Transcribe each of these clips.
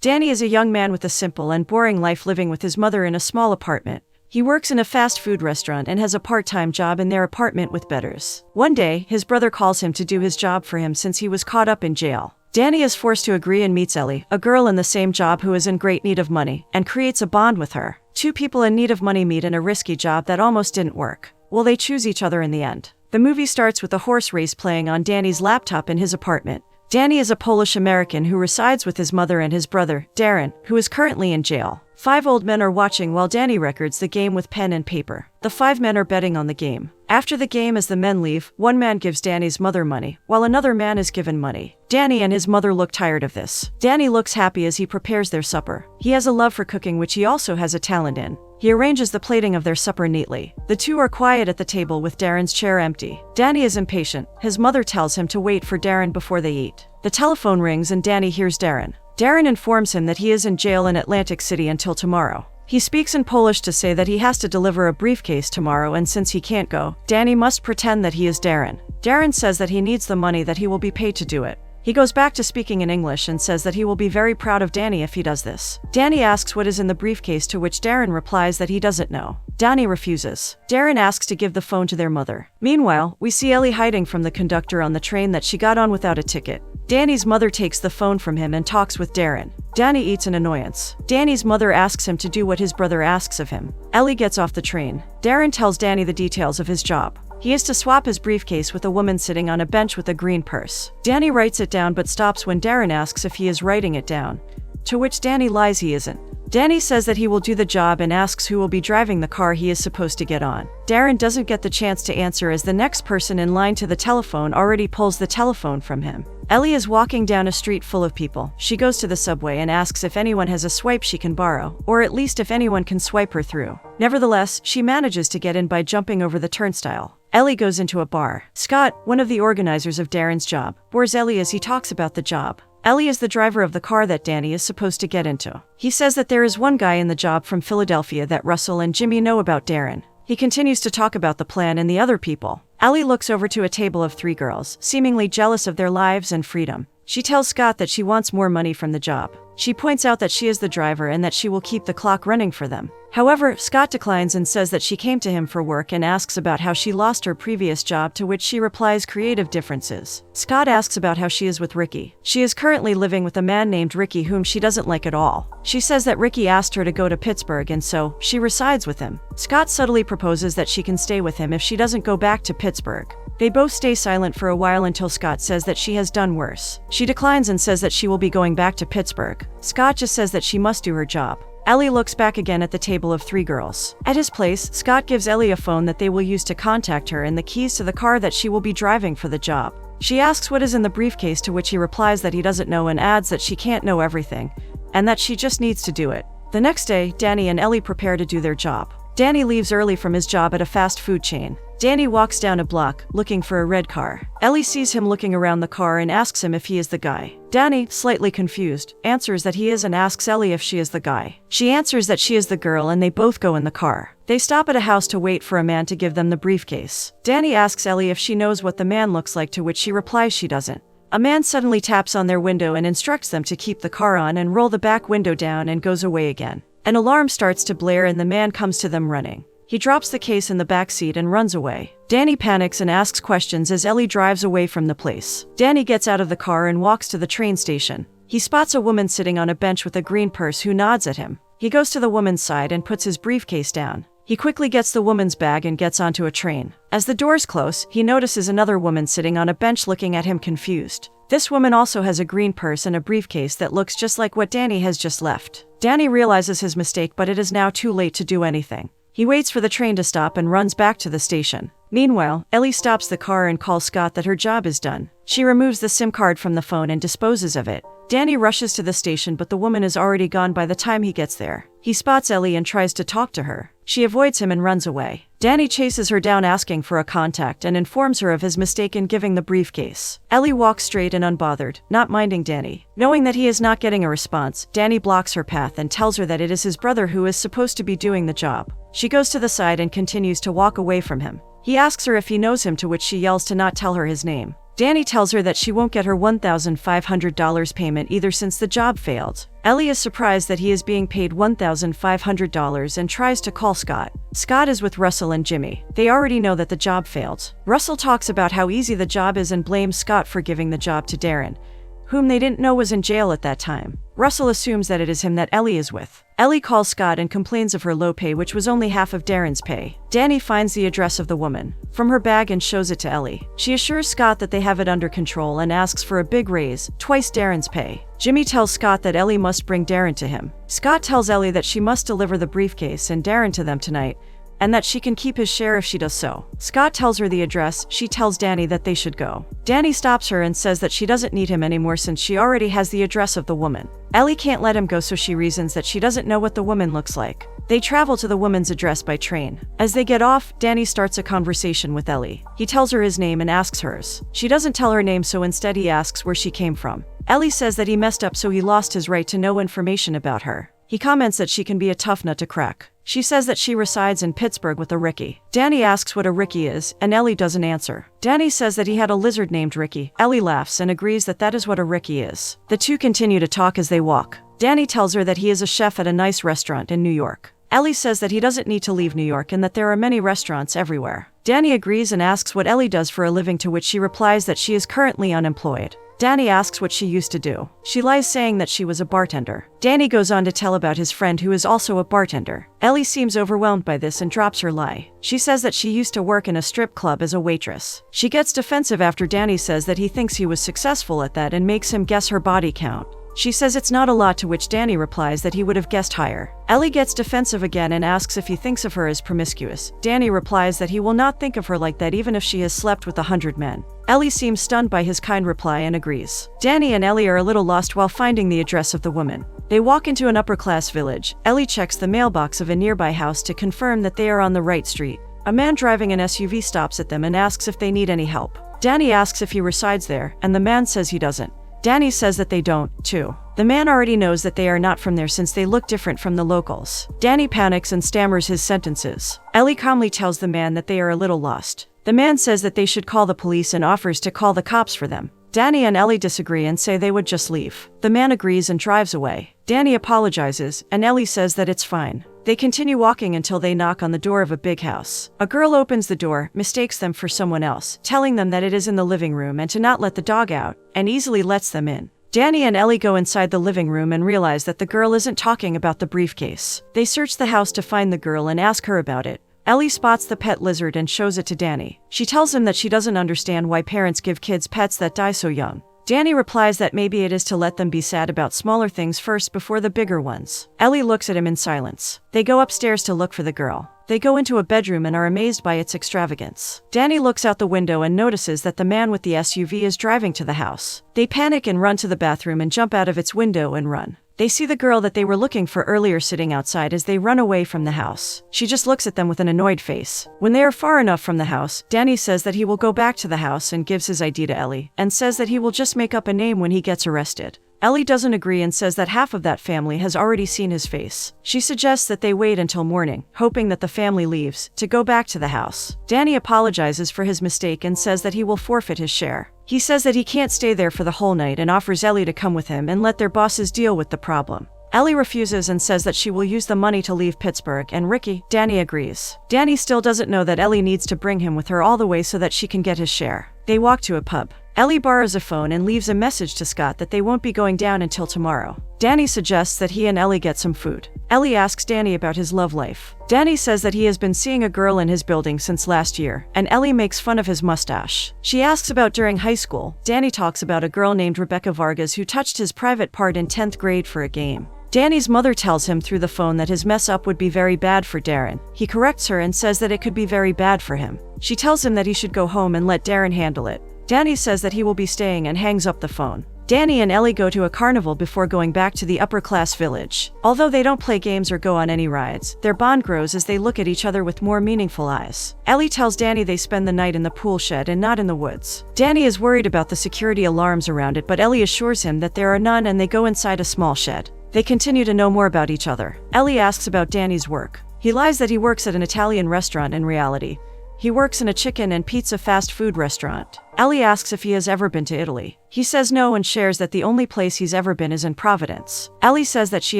Danny is a young man with a simple and boring life living with his mother in a small apartment. He works in a fast food restaurant and has a part-time job in their apartment with bettors. One day, his brother calls him to do his job for him since he was caught up in jail. Danny is forced to agree and meets Ellie, a girl in the same job who is in great need of money, and creates a bond with her. Two people in need of money meet in a risky job that almost didn't work. Will they choose each other in the end? The movie starts with a horse race playing on Danny's laptop in his apartment. Danny is a Polish-American who resides with his mother and his brother, Darren, who is currently in jail. 5 old men are watching while Danny records the game with pen and paper. The 5 men are betting on the game. After the game, as the men leave, one man gives Danny's mother money, while another man is given money. Danny and his mother look tired of this. Danny looks happy as he prepares their supper. He has a love for cooking, which he also has a talent in. He arranges the plating of their supper neatly. The two are quiet at the table with Darren's chair empty. Danny is impatient. His mother tells him to wait for Darren before they eat. The telephone rings and Danny hears Darren. Darren informs him that he is in jail in Atlantic City until tomorrow. He speaks in Polish to say that he has to deliver a briefcase tomorrow, and since he can't go, Danny must pretend that he is Darren. Darren says that he needs the money that he will be paid to do it. He goes back to speaking in English and says that he will be very proud of Danny if he does this. Danny asks what is in the briefcase, to which Darren replies that he doesn't know. Danny refuses. Darren asks to give the phone to their mother. Meanwhile, we see Ellie hiding from the conductor on the train that she got on without a ticket. Danny's mother takes the phone from him and talks with Darren. Danny eats an annoyance. Danny's mother asks him to do what his brother asks of him. Ellie gets off the train. Darren tells Danny the details of his job. He is to swap his briefcase with a woman sitting on a bench with a green purse. Danny writes it down but stops when Darren asks if he is writing it down, to which Danny lies he isn't. Danny says that he will do the job and asks who will be driving the car he is supposed to get on. Darren doesn't get the chance to answer as the next person in line to the telephone already pulls the telephone from him. Ellie is walking down a street full of people. She goes to the subway and asks if anyone has a swipe she can borrow, or at least if anyone can swipe her through. Nevertheless, she manages to get in by jumping over the turnstile. Ellie goes into a bar. Scott, one of the organizers of Darren's job, bores Ellie as he talks about the job. Ellie is the driver of the car that Danny is supposed to get into. He says that there is one guy in the job from Philadelphia that Russell and Jimmy know about Darren. He continues to talk about the plan and the other people. Ellie looks over to a table of 3 girls, seemingly jealous of their lives and freedom. She tells Scott that she wants more money from the job. She points out that she is the driver and that she will keep the clock running for them. However, Scott declines and says that she came to him for work and asks about how she lost her previous job, to which she replies creative differences. Scott asks about how she is with Ricky. She is currently living with a man named Ricky whom she doesn't like at all. She says that Ricky asked her to go to Pittsburgh and so she resides with him. Scott subtly proposes that she can stay with him if she doesn't go back to Pittsburgh. They both stay silent for a while until Scott says that she has done worse. She declines and says that she will be going back to Pittsburgh. Scott just says that she must do her job. Ellie looks back again at the table of 3 girls. At his place, Scott gives Ellie a phone that they will use to contact her and the keys to the car that she will be driving for the job. She asks what is in the briefcase, to which he replies that he doesn't know and adds that she can't know everything, and that she just needs to do it. The next day, Danny and Ellie prepare to do their job. Danny leaves early from his job at a fast food chain. Danny walks down a block, looking for a red car. Ellie sees him looking around the car and asks him if he is the guy. Danny, slightly confused, answers that he is and asks Ellie if she is the guy. She answers that she is the girl and they both go in the car. They stop at a house to wait for a man to give them the briefcase. Danny asks Ellie if she knows what the man looks like, to which she replies she doesn't. A man suddenly taps on their window and instructs them to keep the car on and roll the back window down, and goes away again. An alarm starts to blare and the man comes to them running. He drops the case in the back seat and runs away. Danny panics and asks questions as Ellie drives away from the place. Danny gets out of the car and walks to the train station. He spots a woman sitting on a bench with a green purse who nods at him. He goes to the woman's side and puts his briefcase down. He quickly gets the woman's bag and gets onto a train. As the doors close, he notices another woman sitting on a bench looking at him confused. This woman also has a green purse and a briefcase that looks just like what Danny has just left. Danny realizes his mistake, but it is now too late to do anything. He waits for the train to stop and runs back to the station. Meanwhile, Ellie stops the car and calls Scott that her job is done. She removes the SIM card from the phone and disposes of it. Danny rushes to the station, but the woman is already gone by the time he gets there. He spots Ellie and tries to talk to her. She avoids him and runs away. Danny chases her down asking for a contact and informs her of his mistake in giving the briefcase. Ellie walks straight and unbothered, not minding Danny. Knowing that he is not getting a response, Danny blocks her path and tells her that it is his brother who is supposed to be doing the job. She goes to the side and continues to walk away from him. He asks her if he knows him, to which she yells to not tell her his name. Danny tells her that she won't get her $1,500 payment either since the job failed. Ellie is surprised that he is being paid $1,500 and tries to call Scott. Scott is with Russell and Jimmy. They already know that the job failed. Russell talks about how easy the job is and blames Scott for giving the job to Darren, whom they didn't know was in jail at that time. Russell assumes that it is him that Ellie is with. Ellie calls Scott and complains of her low pay, which was only half of Darren's pay. Danny finds the address of the woman from her bag and shows it to Ellie. She assures Scott that they have it under control and asks for a big raise, twice Darren's pay. Jimmy tells Scott that Ellie must bring Darren to him. Scott tells Ellie that she must deliver the briefcase and Darren to them tonight, and that she can keep his share if she does so. Scott tells her the address. She tells Danny that they should go. Danny stops her and says that she doesn't need him anymore since she already has the address of the woman. Ellie can't let him go, so she reasons that she doesn't know what the woman looks like. They travel to the woman's address by train. As they get off, Danny starts a conversation with Ellie. He tells her his name and asks hers. She doesn't tell her name, so instead he asks where she came from. Ellie says that he messed up, so he lost his right to know information about her. He comments that she can be a tough nut to crack. She says that she resides in Pittsburgh with a Ricky. Danny asks what a Ricky is, and Ellie doesn't answer. Danny says that he had a lizard named Ricky. Ellie laughs and agrees that that is what a Ricky is. The two continue to talk as they walk. Danny tells her that he is a chef at a nice restaurant in New York. Ellie says that he doesn't need to leave New York and that there are many restaurants everywhere. Danny agrees and asks what Ellie does for a living, to which she replies that she is currently unemployed. Danny asks what she used to do. She lies, saying that she was a bartender. Danny goes on to tell about his friend who is also a bartender. Ellie seems overwhelmed by this and drops her lie. She says that she used to work in a strip club as a waitress. She gets defensive after Danny says that he thinks he was successful at that and makes him guess her body count. She says it's not a lot, to which Danny replies that he would have guessed higher. Ellie gets defensive again and asks if he thinks of her as promiscuous. Danny replies that he will not think of her like that even if she has slept with 100 men. Ellie seems stunned by his kind reply and agrees. Danny and Ellie are a little lost while finding the address of the woman. They walk into an upper-class village. Ellie checks the mailbox of a nearby house to confirm that they are on the right street. A man driving an SUV stops at them and asks if they need any help. Danny asks if he resides there, and the man says he doesn't. Danny says that they don't, too. The man already knows that they are not from there since they look different from the locals. Danny panics and stammers his sentences. Ellie calmly tells the man that they are a little lost. The man says that they should call the police and offers to call the cops for them. Danny and Ellie disagree and say they would just leave. The man agrees and drives away. Danny apologizes, and Ellie says that it's fine. They continue walking until they knock on the door of a big house. A girl opens the door, mistakes them for someone else, telling them that it is in the living room and to not let the dog out, and easily lets them in. Danny and Ellie go inside the living room and realize that the girl isn't talking about the briefcase. They search the house to find the girl and ask her about it. Ellie spots the pet lizard and shows it to Danny. She tells him that she doesn't understand why parents give kids pets that die so young. Danny replies that maybe it is to let them be sad about smaller things first before the bigger ones. Ellie looks at him in silence. They go upstairs to look for the girl. They go into a bedroom and are amazed by its extravagance. Danny looks out the window and notices that the man with the SUV is driving to the house. They panic and run to the bathroom and jump out of its window and run. They see the girl that they were looking for earlier sitting outside as they run away from the house. She just looks at them with an annoyed face. When they are far enough from the house, Danny says that he will go back to the house and gives his ID to Ellie, and says that he will just make up a name when he gets arrested. Ellie doesn't agree and says that half of that family has already seen his face. She suggests that they wait until morning, hoping that the family leaves, to go back to the house. Danny apologizes for his mistake and says that he will forfeit his share. He says that he can't stay there for the whole night and offers Ellie to come with him and let their bosses deal with the problem. Ellie refuses and says that she will use the money to leave Pittsburgh, and Danny agrees. Danny still doesn't know that Ellie needs to bring him with her all the way so that she can get his share. They walk to a pub. Ellie borrows a phone and leaves a message to Scott that they won't be going down until tomorrow. Danny suggests that he and Ellie get some food. Ellie asks Danny about his love life. Danny says that he has been seeing a girl in his building since last year, and Ellie makes fun of his mustache. She asks about during high school. Danny talks about a girl named Rebecca Vargas who touched his private part in 10th grade for a game. Danny's mother tells him through the phone that his mess up would be very bad for Darren. He corrects her and says that it could be very bad for him. She tells him that he should go home and let Darren handle it. Danny says that he will be staying and hangs up the phone. Danny and Ellie go to a carnival before going back to the upper-class village. Although they don't play games or go on any rides, their bond grows as they look at each other with more meaningful eyes. Ellie tells Danny they spend the night in the pool shed and not in the woods. Danny is worried about the security alarms around it, but Ellie assures him that there are none and they go inside a small shed. They continue to know more about each other. Ellie asks about Danny's work. He lies that he works at an Italian restaurant in reality, He works in a chicken and pizza fast food restaurant. Ellie asks if he has ever been to Italy. He says no and shares that the only place he's ever been is in Providence. Ellie says that she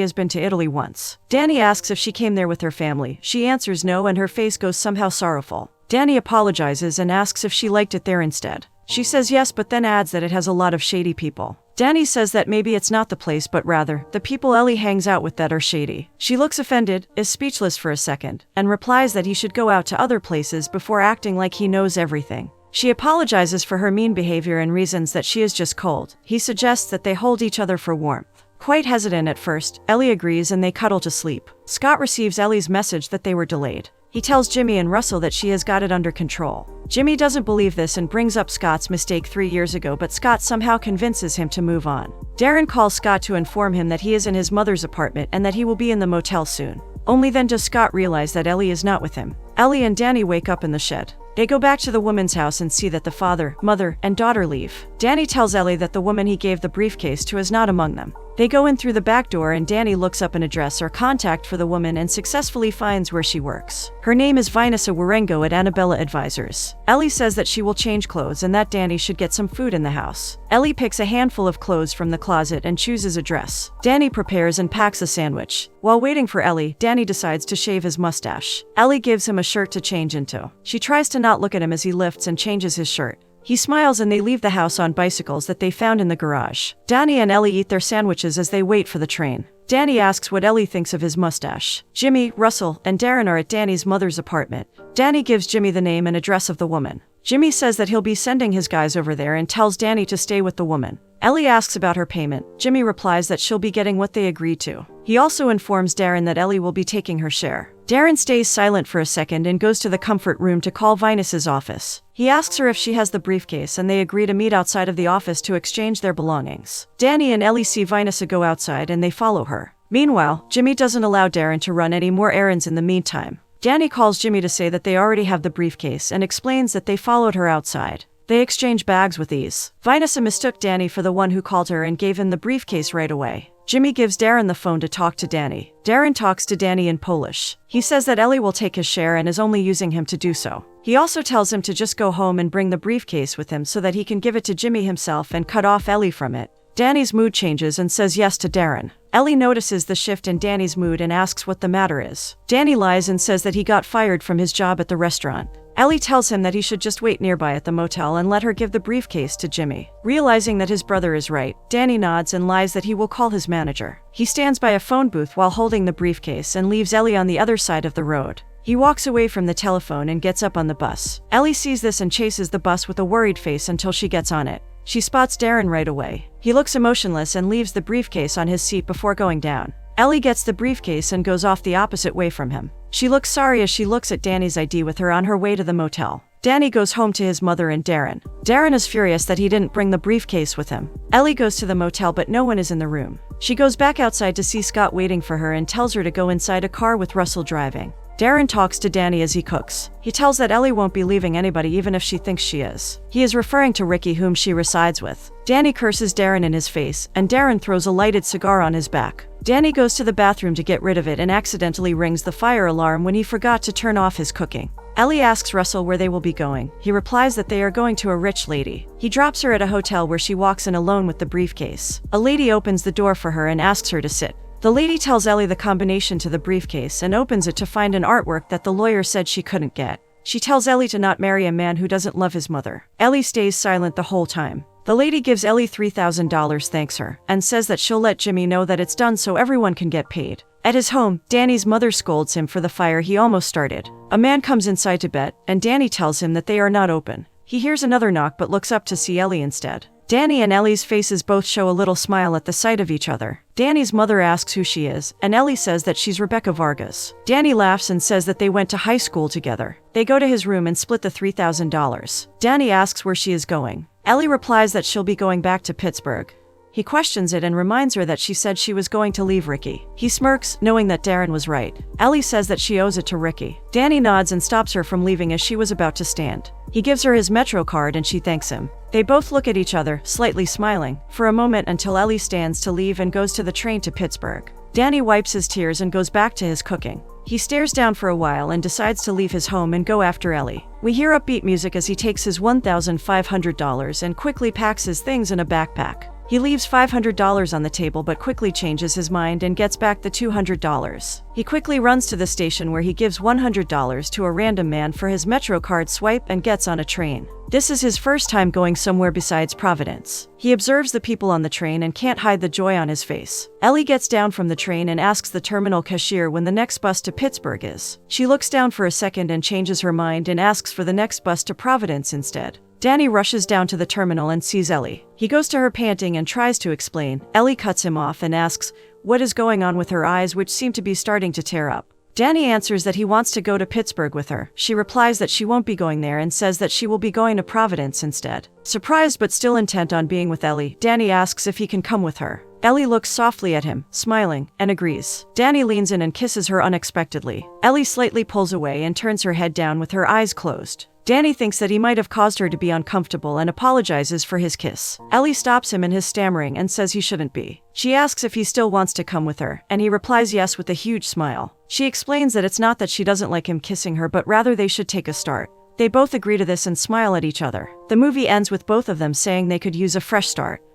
has been to Italy once. Danny asks if she came there with her family. She answers no and her face goes somehow sorrowful. Danny apologizes and asks if she liked it there instead. She says yes, but then adds that it has a lot of shady people. Danny says that maybe it's not the place but rather the people Ellie hangs out with that are shady. She looks offended, is speechless for a second, and replies that he should go out to other places before acting like he knows everything. She apologizes for her mean behavior and reasons that she is just cold. He suggests that they hold each other for warmth. Quite hesitant at first, Ellie agrees and they cuddle to sleep. Scott receives Ellie's message that they were delayed. He tells Jimmy and Russell that she has got it under control. Jimmy doesn't believe this and brings up Scott's mistake 3 years ago, but Scott somehow convinces him to move on. Darren calls Scott to inform him that he is in his mother's apartment and that he will be in the motel soon. Only then does Scott realize that Ellie is not with him. Ellie and Danny wake up in the shed. They go back to the woman's house and see that the father, mother, and daughter leave. Danny tells Ellie that the woman he gave the briefcase to is not among them. They go in through the back door and Danny looks up an address or contact for the woman and successfully finds where she works. Her name is Vanessa Warengo at Annabella Advisors. Ellie says that she will change clothes and that Danny should get some food in the house. Ellie picks a handful of clothes from the closet and chooses a dress. Danny prepares and packs a sandwich. While waiting for Ellie, Danny decides to shave his mustache. Ellie gives him a shirt to change into. She tries to not look at him as he lifts and changes his shirt. He smiles and they leave the house on bicycles that they found in the garage. Danny and Ellie eat their sandwiches as they wait for the train. Danny asks what Ellie thinks of his mustache. Jimmy, Russell, and Darren are at Danny's mother's apartment. Danny gives Jimmy the name and address of the woman. Jimmy says that he'll be sending his guys over there and tells Danny to stay with the woman. Ellie asks about her payment. Jimmy replies that she'll be getting what they agreed to. He also informs Darren that Ellie will be taking her share. Darren stays silent for a second and goes to the comfort room to call Vanessa's office. He asks her if she has the briefcase and they agree to meet outside of the office to exchange their belongings. Danny and Ellie see Vanessa go outside and they follow her. Meanwhile, Jimmy doesn't allow Darren to run any more errands in the meantime. Danny calls Jimmy to say that they already have the briefcase and explains that they followed her outside. They exchange bags with ease. Vanessa mistook Danny for the one who called her and gave him the briefcase right away. Jimmy gives Darren the phone to talk to Danny. Darren talks to Danny in Polish. He says that Ellie will take his share and is only using him to do so. He also tells him to just go home and bring the briefcase with him so that he can give it to Jimmy himself and cut off Ellie from it. Danny's mood changes and says yes to Darren. Ellie notices the shift in Danny's mood and asks what the matter is. Danny lies and says that he got fired from his job at the restaurant. Ellie tells him that he should just wait nearby at the motel and let her give the briefcase to Jimmy. Realizing that his brother is right, Danny nods and lies that he will call his manager. He stands by a phone booth while holding the briefcase and leaves Ellie on the other side of the road. He walks away from the telephone and gets up on the bus. Ellie sees this and chases the bus with a worried face until she gets on it. She spots Darren right away. He looks emotionless and leaves the briefcase on his seat before going down. Ellie gets the briefcase and goes off the opposite way from him. She looks sorry as she looks at Danny's ID with her on her way to the motel. Danny goes home to his mother and Darren. Darren is furious that he didn't bring the briefcase with him. Ellie goes to the motel but no one is in the room. She goes back outside to see Scott waiting for her and tells her to go inside a car with Russell driving. Darren talks to Danny as he cooks. He tells that Ellie won't be leaving anybody even if she thinks she is. He is referring to Ricky, whom she resides with. Danny curses Darren in his face, and Darren throws a lighted cigar on his back. Danny goes to the bathroom to get rid of it and accidentally rings the fire alarm when he forgot to turn off his cooking. Ellie asks Russell where they will be going. He replies that they are going to a rich lady. He drops her at a hotel where she walks in alone with the briefcase. A lady opens the door for her and asks her to sit. The lady tells Ellie the combination to the briefcase and opens it to find an artwork that the lawyer said she couldn't get. She tells Ellie to not marry a man who doesn't love his mother. Ellie stays silent the whole time. The lady gives Ellie $3,000, thanks her, and says that she'll let Jimmy know that it's done so everyone can get paid. At his home, Danny's mother scolds him for the fire he almost started. A man comes inside to bet, and Danny tells him that they are not open. He hears another knock but looks up to see Ellie instead. Danny and Ellie's faces both show a little smile at the sight of each other. Danny's mother asks who she is, and Ellie says that she's Rebecca Vargas. Danny laughs and says that they went to high school together. They go to his room and split the $3,000. Danny asks where she is going. Ellie replies that she'll be going back to Pittsburgh. He questions it and reminds her that she said she was going to leave Ricky. He smirks, knowing that Darren was right. Ellie says that she owes it to Ricky. Danny nods and stops her from leaving as she was about to stand. He gives her his Metro card and she thanks him. They both look at each other, slightly smiling, for a moment until Ellie stands to leave and goes to the train to Pittsburgh. Danny wipes his tears and goes back to his cooking. He stares down for a while and decides to leave his home and go after Ellie. We hear upbeat music as he takes his $1,500 and quickly packs his things in a backpack. He leaves $500 on the table but quickly changes his mind and gets back the $200. He quickly runs to the station where he gives $100 to a random man for his Metro card swipe and gets on a train. This is his first time going somewhere besides Providence. He observes the people on the train and can't hide the joy on his face. Ellie gets down from the train and asks the terminal cashier when the next bus to Pittsburgh is. She looks down for a second and changes her mind and asks for the next bus to Providence instead. Danny rushes down to the terminal and sees Ellie. He goes to her panting and tries to explain. Ellie cuts him off and asks what is going on with her eyes, which seem to be starting to tear up. Danny answers that he wants to go to Pittsburgh with her. She replies that she won't be going there and says that she will be going to Providence instead. Surprised but still intent on being with Ellie, Danny asks if he can come with her. Ellie looks softly at him, smiling, and agrees. Danny leans in and kisses her unexpectedly. Ellie slightly pulls away and turns her head down with her eyes closed. Danny thinks that he might have caused her to be uncomfortable and apologizes for his kiss. Ellie stops him in his stammering and says he shouldn't be. She asks if he still wants to come with her, and he replies yes with a huge smile. She explains that it's not that she doesn't like him kissing her, but rather they should take a start. They both agree to this and smile at each other. The movie ends with both of them saying they could use a fresh start.